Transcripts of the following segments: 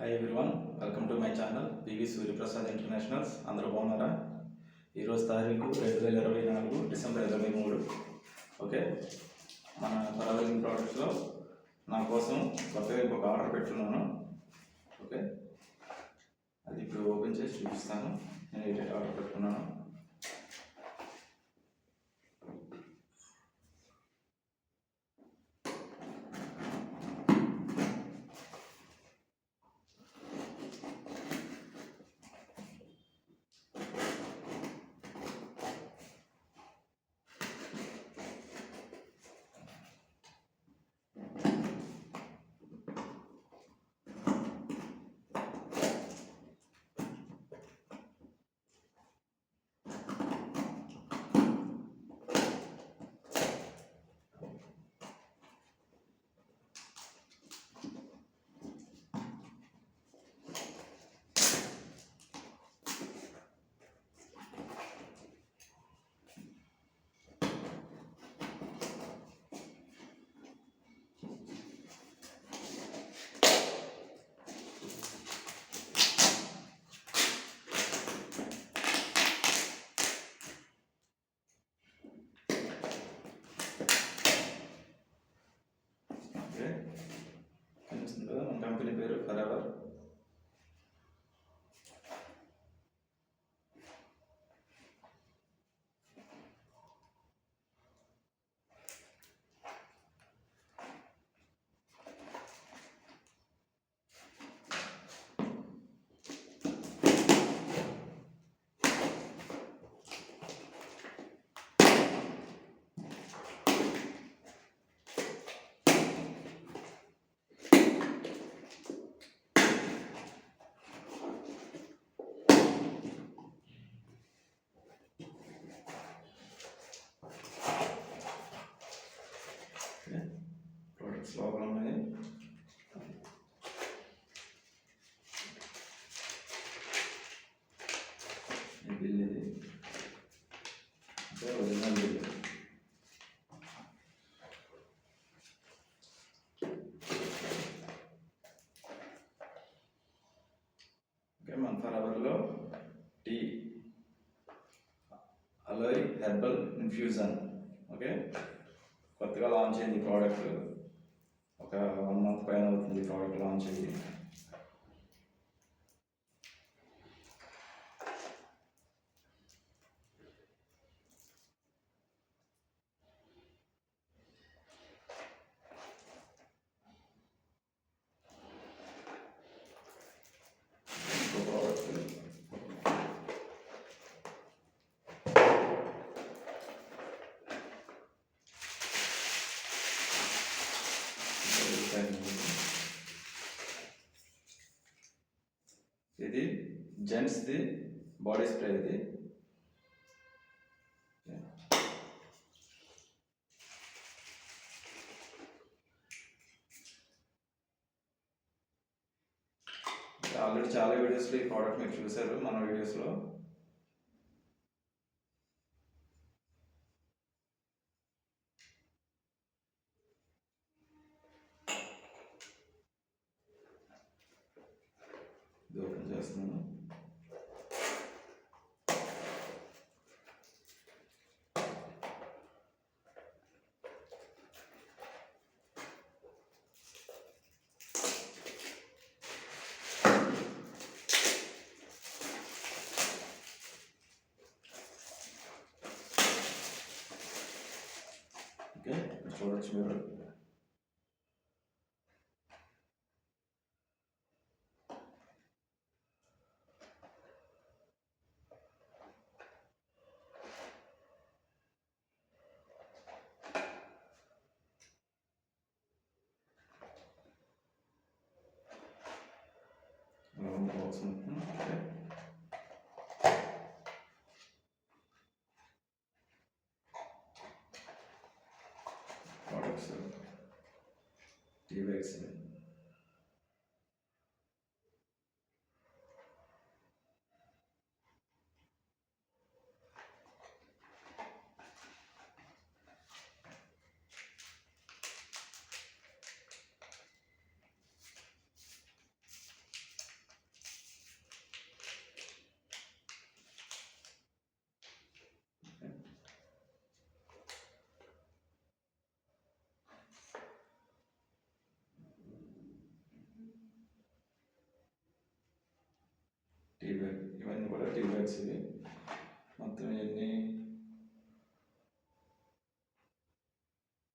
Hi everyone, welcome to my channel PV Suryaprasad internationals. అందరూ బాగున్నారా? ఈరోజు తారీఖు 2024 డిసెంబర్ 23. ఓకే, మన పరావలింగ్ ప్రోడక్ట్స్లో నా కోసం కొత్తగా ఇంకొక ఆర్డర్ పెట్టున్నాను. ఓకే, అది ఇప్పుడు ఓపెన్ చేసి చూపిస్తాను నేను ఏదైతే ఆర్డర్ పెట్టుకున్నాను. కనిపిస్తుంది కదా, మన కంపెనీ పేరు ఫరెవర్. ప్రోడక్ట్స్ లోపల ఉన్నాయి. ఈ బిల్ ఇది ఒరిజినల్ బిల్. ఓకే, మన ఫరెవర్లో tea aloe herbal infusion. Okay, కొత్తగా లాంచ్ అయింది ఈ ప్రోడక్ట్. ఒక 1 month పైన అవుతుంది ప్రోడక్ట్ లాంచ్ అయ్యి. ఇది జెంట్స్ది బాడీ స్ప్రే. ఇది ఆల్రెడీ చాలా వీడియోస్లో ఈ ప్రోడక్ట్ మీరు చూసారు. మన వీడియోస్లో ఇది ఓపెన్ చేస్తున్నాను. ఓకే, చూడొచ్చు మీరు. బాక్స్ ఉంటుంది. Okay, products tea bags. ఇవన్నీ కూడా టీ బ్యాగ్స్ ఇవి మొత్తం ఇవన్నీ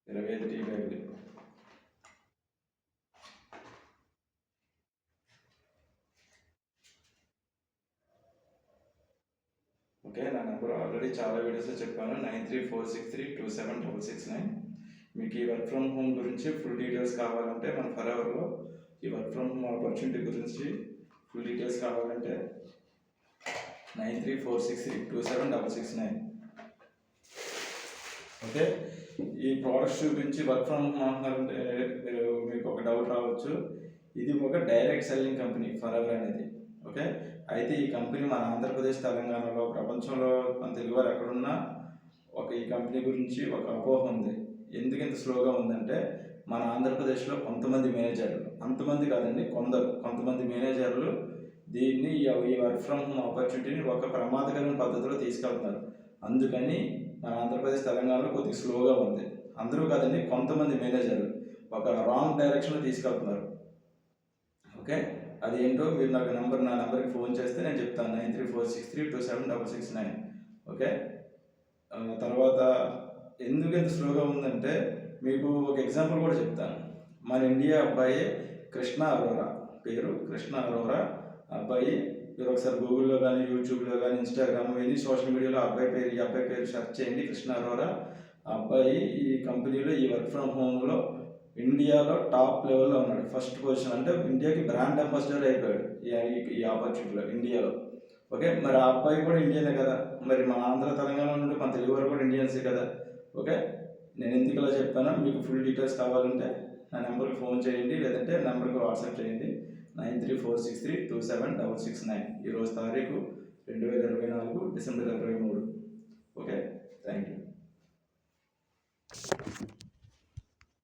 25 టీ బ్యాగులు. ఓకే, నా నెంబర్ ఆల్రెడీ చాలా వీడియోస్లో చెప్పాను, 9346327669. మీకు ఈ వర్క్ ఫ్రమ్ హోమ్ గురించి ఫుల్ డీటెయిల్స్ కావాలంటే మన ఫరెవర్లో ఈ వర్క్ ఫ్రమ్ హోమ్ ఆపర్చునిటీ గురించి ఫుల్ డీటెయిల్స్ కావాలంటే 9346327669. ఓకే, ఈ ప్రోడక్ట్స్ గురించి వర్క్ ఫ్రమ్ హోమ్ అంటున్నారంటే మీకు ఒక డౌట్ రావచ్చు. ఇది ఒక డైరెక్ట్ సెల్లింగ్ కంపెనీ ఫరెవర్ అనేది. ఓకే, అయితే ఈ కంపెనీ మన ఆంధ్రప్రదేశ్, తెలంగాణలో, ప్రపంచంలో మన తెలుగువారు ఎక్కడున్నా ఈ కంపెనీ గురించి ఒక అపోహ ఉంది. ఎందుకు ఇంత స్లోగా ఉందంటే మన ఆంధ్రప్రదేశ్లో కొంతమంది మేనేజర్లు, అంతమంది కాదండి, కొంతమంది మేనేజర్లు దీన్ని ఈ వర్క్ ఫ్రమ్ హోమ్ ఆపర్చునిటీని ఒక ప్రమాదకరమైన పద్ధతిలో తీసుకెళ్తున్నారు. అందుకని మన ఆంధ్రప్రదేశ్, తెలంగాణలో కొద్దిగా స్లోగా ఉంది. అందరూ కాదండి, కొంతమంది మేనేజర్లు ఒక రాంగ్ డైరెక్షన్లో తీసుకెళ్తున్నారు. ఓకే, అది ఏంటో మీరు నా నెంబర్కి ఫోన్ చేస్తే నేను చెప్తాను, 9346327669. ఓకే, తర్వాత ఎందుకు ఇంత స్లోగా ఉందంటే మీకు ఒక ఎగ్జాంపుల్ కూడా చెప్తాను. మన ఇండియా అబ్బాయి కృష్ణ అరోరా, పేరు కృష్ణ అరోరా అబ్బాయి. మీరు ఒకసారి గూగుల్లో కానీ, యూట్యూబ్లో కానీ, ఇన్స్టాగ్రామ్, ఎన్ని సోషల్ మీడియాలో ఈ అబ్బాయి పేరు సెర్చ్ చేయండి, కృష్ణ అరోరా. ఆ అబ్బాయి ఈ కంపెనీలో ఈ వర్క్ ఫ్రమ్ హోమ్లో ఇండియాలో టాప్ లెవెల్లో ఉన్నాడు, ఫస్ట్ పొజిషన్. అంటే ఇండియాకి బ్రాండ్ అంబాసిడర్ అయిపోయాడు ఈ ఆపర్చునిటీలో ఇండియాలో. ఓకే, మరి ఆ అబ్బాయి కూడా ఇండియనే కదా, మరి మన ఆంధ్ర, తెలంగాణ నుండి మన తెలుగు వారు కూడా ఇండియన్సే కదా. ఓకే, నేను ఎందుకు ఇలా చెప్పానో మీకు ఫుల్ డీటెయిల్స్ కావాలంటే నా నెంబర్కి ఫోన్ చేయండి, లేదంటే నెంబర్కి వాట్సాప్ చేయండి, 9346327669. ఈరోజు తారీఖు 2024 డిసెంబర్ 23. Okay, thank you.